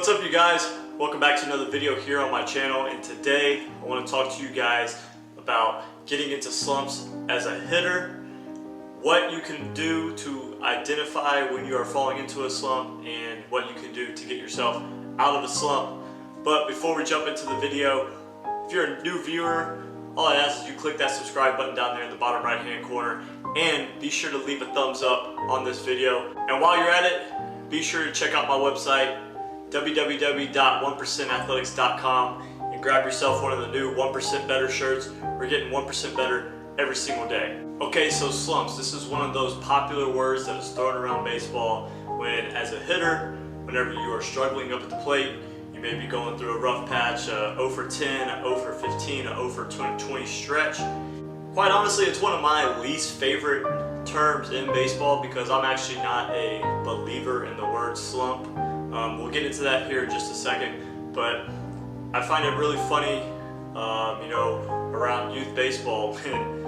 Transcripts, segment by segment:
What's up, you guys? Welcome back to another video here on my channel, and today I want to talk to you guys about getting into slumps as a hitter, what you can do to identify when you are falling into a slump, and what you can do to get yourself out of a slump. But before we jump into the video, if you're a new viewer, all I ask is you click that subscribe button down there in the bottom right hand corner, and be sure to leave a thumbs up on this video. And while you're at it, be sure to check out my website, www.1percentathletics.com, and grab yourself one of the new 1% Better shirts. We're getting 1% better every single day. Okay, so slumps. This is one of those popular words that is thrown around baseball when, as a hitter, whenever you are struggling up at the plate, you may be going through a rough patch, 0 for 10, a 0 for 15, a 0 for 20 stretch. Quite honestly, it's one of my least favorite terms in baseball because I'm actually not a believer in the word slump. We'll get into that here in just a second, but I find it really funny, around youth baseball when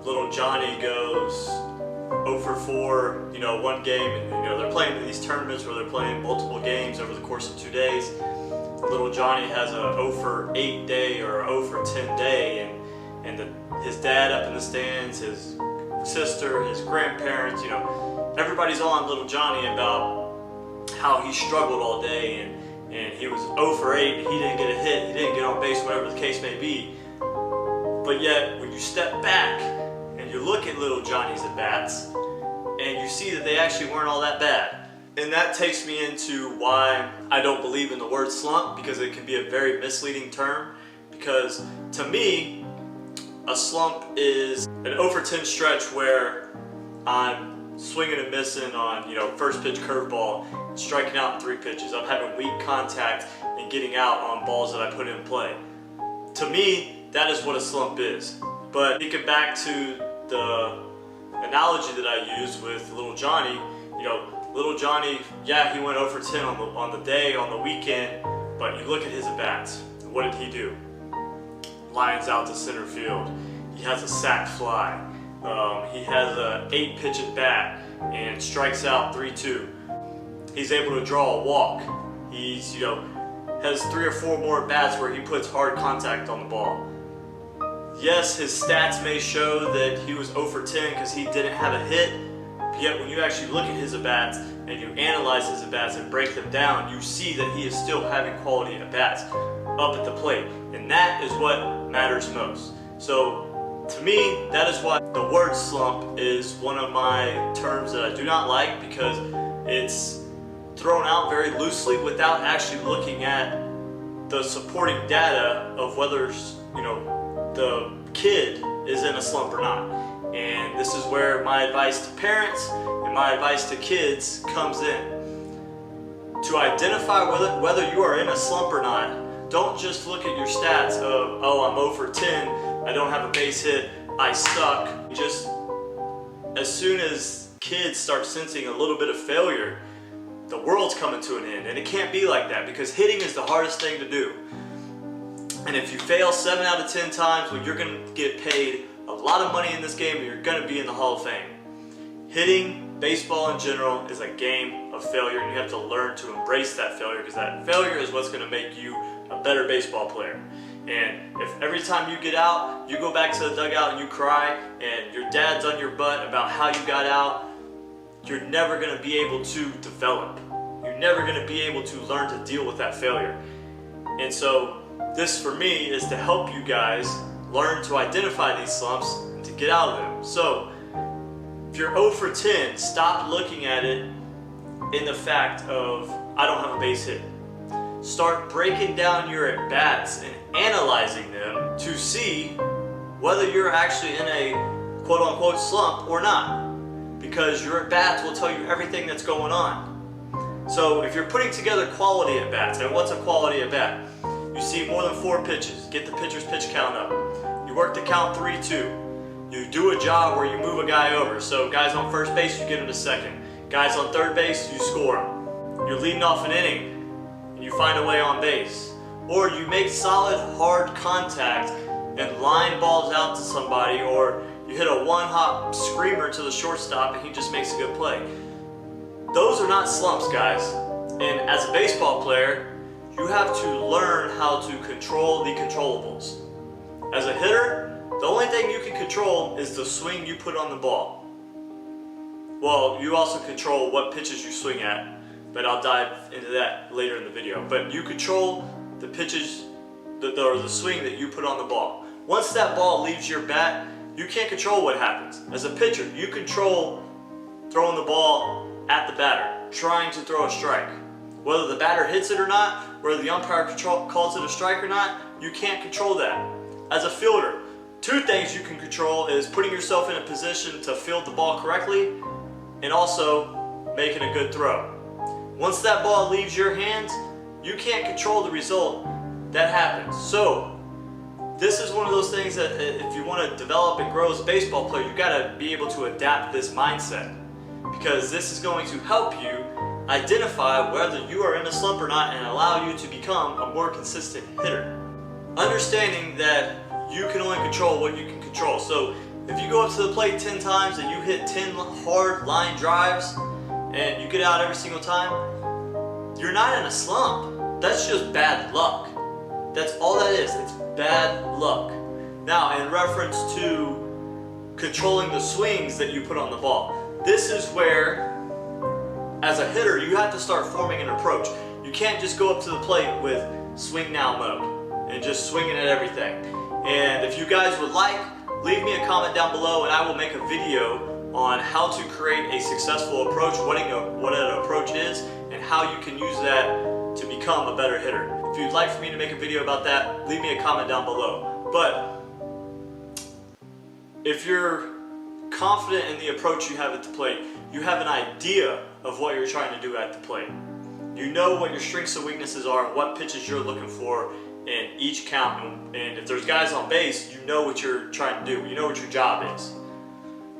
little Johnny goes 0 for 4, one game, and they're playing these tournaments where they're playing multiple games over the course of 2 days. Little Johnny has a 0 for 8 day or a 0 for 10 day, and his dad up in the stands, his sister, his grandparents, everybody's on little Johnny about how he struggled all day, and he was 0 for 8, he didn't get a hit, he didn't get on base, whatever the case may be. But yet, when you step back and you look at little Johnny's at-bats, and you see that they actually weren't all that bad. And that takes me into why I don't believe in the word slump, because it can be a very misleading term. Because to me, a slump is an 0 for 10 stretch where I'm swinging and missing on, first pitch curveball, striking out in 3 pitches. I'm having weak contact and getting out on balls that I put in play. To me, that is what a slump is. But thinking back to the analogy that I used with little Johnny, little Johnny, yeah, he went 0 for 10 on the day, on the weekend, but you look at his at-bats. What did he do? Lines out to center field. He has a sac fly. He has a 8 pitch at bat and strikes out 3-2. He's able to draw a walk. He's, has 3 or 4 more at bats where he puts hard contact on the ball. Yes, his stats may show that he was 0 for 10 because he didn't have a hit, but yet when you actually look at his at-bats and you analyze his at-bats and break them down, you see that he is still having quality at-bats up at the plate, and that is what matters most. So to me, that is why the word slump is one of my terms that I do not like, because it's thrown out very loosely without actually looking at the supporting data of whether the kid is in a slump or not. And this is where my advice to parents and my advice to kids comes in. To identify whether you are in a slump or not, don't just look at your stats of, oh, I'm 0 for 10, I don't have a base hit, I suck. Just as soon as kids start sensing a little bit of failure, the world's coming to an end. And it can't be like that, because hitting is the hardest thing to do. And if you fail 7 out of 10 times, well, you're going to get paid a lot of money in this game, and you're going to be in the Hall of Fame. Hitting, baseball in general, is a game of failure, and you have to learn to embrace that failure, because that failure is what's going to make you a better baseball player. And if every time you get out, you go back to the dugout and you cry, and your dad's on your butt about how you got out, you're never going to be able to develop. You're never going to be able to learn to deal with that failure. And so this, for me, is to help you guys learn to identify these slumps and to get out of them. So if you're 0 for 10, stop looking at it in the fact of, I don't have a base hit. Start breaking down your at-bats and analyzing them to see whether you're actually in a quote-unquote slump or not, because your at-bats will tell you everything that's going on. So if you're putting together quality at-bats, and what's a quality at-bat? You see more than 4 pitches, get the pitcher's pitch count up. You work the count 3-2. You do a job where you move a guy over. So guys on first base, you get him to second. Guys on third base, you score him. You're leading off an inning, and you find a way on base. Or you make solid, hard contact and line balls out to somebody, or you hit a one-hop screamer to the shortstop and he just makes a good play. Those are not slumps, guys. And as a baseball player, you have to learn how to control the controllables. As a hitter, the only thing you can control is the swing you put on the ball. Well, you also control what pitches you swing at, but I'll dive into that later in the video. But you control the pitches, or the swing that you put on the ball. Once that ball leaves your bat, you can't control what happens. As a pitcher, you control throwing the ball at the batter, trying to throw a strike. Whether the batter hits it or not, whether the umpire calls it a strike or not, you can't control that. As a fielder, two things you can control is putting yourself in a position to field the ball correctly and also making a good throw. Once that ball leaves your hands, you can't control the result that happens. So this is one of those things that if you want to develop and grow as a baseball player, you got to be able to adapt this mindset, because this is going to help you identify whether you are in a slump or not and allow you to become a more consistent hitter. Understanding that you can only control what you can control. So if you go up to the plate 10 times and you hit 10 hard line drives and you get out every single time, you're not in a slump. That's just bad luck. That's all that is. It's bad luck. Now, in reference to controlling the swings that you put on the ball, this is where, as a hitter, you have to start forming an approach. You can't just go up to the plate with swing now mode and just swinging at everything. And if you guys would like, leave me a comment down below and I will make a video on how to create a successful approach, what an approach is, and how you can use that to become a better hitter. If you'd like for me to make a video about that, leave me a comment down below. But if you're confident in the approach you have at the plate, you have an idea of what you're trying to do at the plate. You know what your strengths and weaknesses are and what pitches you're looking for in each count. And if there's guys on base, you know what you're trying to do. You know what your job is.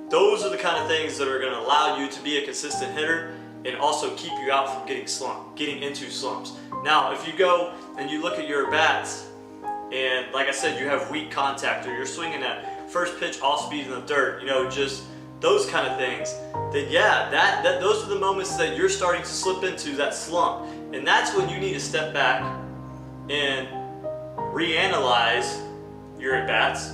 Those are the kind of things that are going to allow you to be a consistent hitter and also keep you out from getting into slumps. Now, if you go and you look at your bats, and like I said, you have weak contact, or you're swinging at first pitch off speed in the dirt, you know, just those kind of things, then yeah, those are the moments that you're starting to slip into that slump. And that's when you need to step back and reanalyze your at-bats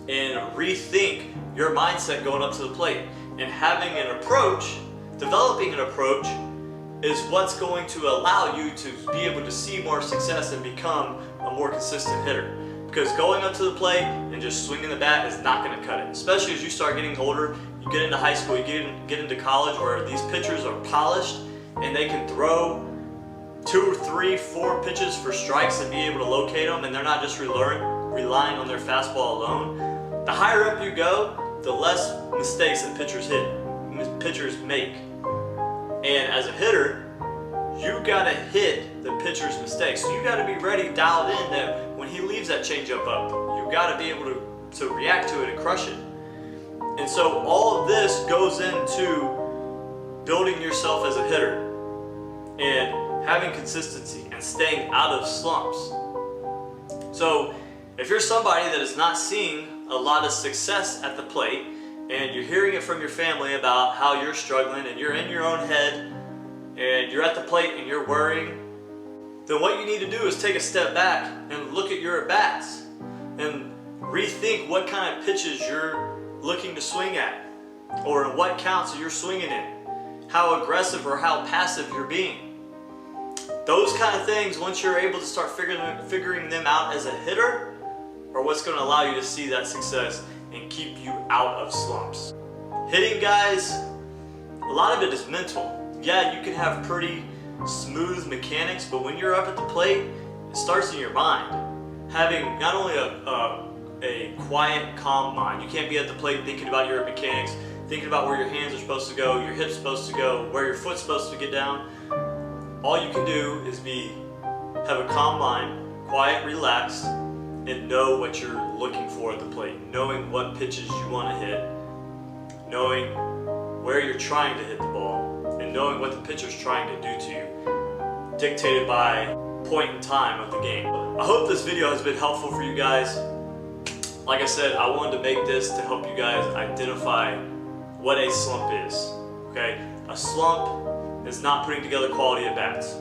and rethink your mindset going up to the plate. And having an approach, developing an approach, is what's going to allow you to be able to see more success and become a more consistent hitter. Because going up to the plate and just swinging the bat is not going to cut it. Especially as you start getting older, you get into high school, you get into college, where these pitchers are polished and they can throw 2, 3, 4 pitches for strikes and be able to locate them, and they're not just relying on their fastball alone. The higher up you go, the less mistakes that pitchers make. And as a hitter, you gotta hit the pitcher's mistakes. So you gotta be ready, dialed in, that when he leaves that changeup up, you gotta be able to react to it and crush it. And so all of this goes into building yourself as a hitter and having consistency and staying out of slumps. So if you're somebody that is not seeing a lot of success at the plate, and you're hearing it from your family about how you're struggling, and you're in your own head, and you're at the plate and you're worrying, then what you need to do is take a step back and look at your at-bats and rethink what kind of pitches you're looking to swing at, or in what counts you're swinging in, how aggressive or how passive you're being. Those kind of things, once you're able to start figuring them out as a hitter, are what's going to allow you to see that success and keep you out of slumps. Hitting, guys, a lot of it is mental. Yeah, you can have pretty smooth mechanics, but when you're up at the plate, it starts in your mind. Having not only a quiet, calm mind. You can't be at the plate thinking about your mechanics, thinking about where your hands are supposed to go, your hips supposed to go, where your foot's supposed to get down. All you can do is have a calm mind, quiet, relaxed, and know what you're looking for at the plate. Knowing what pitches you want to hit, knowing where you're trying to hit the ball, and knowing what the pitcher's trying to do to you, dictated by point in time of the game. I hope this video has been helpful for you guys. Like I said, I wanted to make this to help you guys identify what a slump is. Okay, a slump is not putting together quality at bats.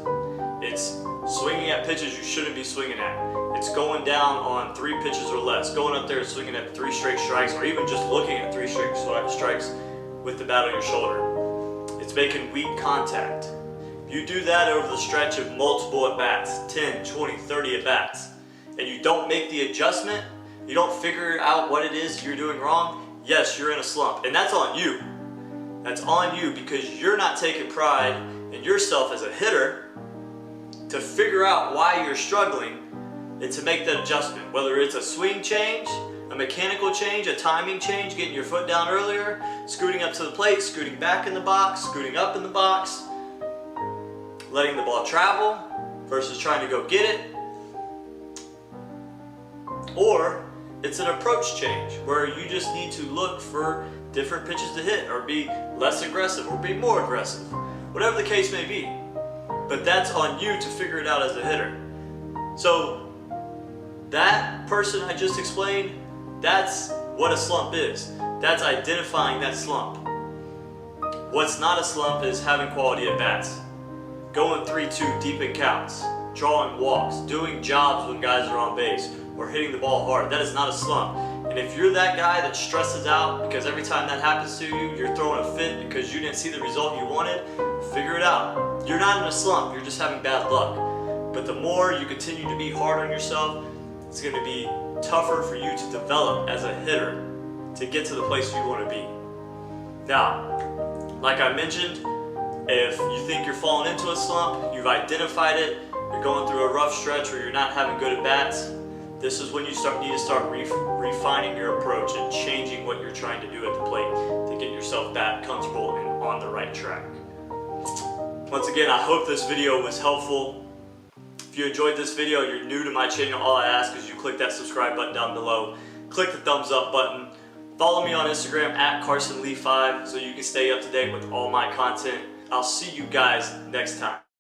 It's swinging at pitches you shouldn't be swinging at. It's going down on 3 pitches or less, going up there and swinging at 3 straight strikes, or even just looking at 3 straight strikes with the bat on your shoulder. It's making weak contact. If you do that over the stretch of multiple at-bats, 10, 20, 30 at-bats, and you don't make the adjustment, you don't figure out what it is you're doing wrong, yes, you're in a slump. And that's on you. That's on you because you're not taking pride in yourself as a hitter to figure out why you're struggling and to make that adjustment. Whether it's a swing change, a mechanical change, a timing change, getting your foot down earlier, scooting up to the plate, scooting back in the box, scooting up in the box, letting the ball travel versus trying to go get it. Or it's an approach change where you just need to look for different pitches to hit, or be less aggressive, or be more aggressive. Whatever the case may be. But that's on you to figure it out as a hitter. So that person I just explained, that's what a slump is. That's identifying that slump. What's not a slump is having quality at bats. Going 3-2 deep in counts, drawing walks, doing jobs when guys are on base, or hitting the ball hard. That is not a slump. And if you're that guy that stresses out because every time that happens to you, you're throwing a fit because you didn't see the result you wanted, figure it out. You're not in a slump, you're just having bad luck. But the more you continue to be hard on yourself, it's going to be tougher for you to develop as a hitter to get to the place you want to be. Now, like I mentioned, if you think you're falling into a slump, you've identified it, you're going through a rough stretch where you're not having good at-bats, this is when you need to start refining your approach and changing what you're trying to do at the plate to get yourself back comfortable and on the right track. Once again, I hope this video was helpful. If you enjoyed this video, you're new to my channel, all I ask is you click that subscribe button down below, click the thumbs up button, follow me on Instagram at CarsonLee5 so you can stay up to date with all my content. I'll see you guys next time.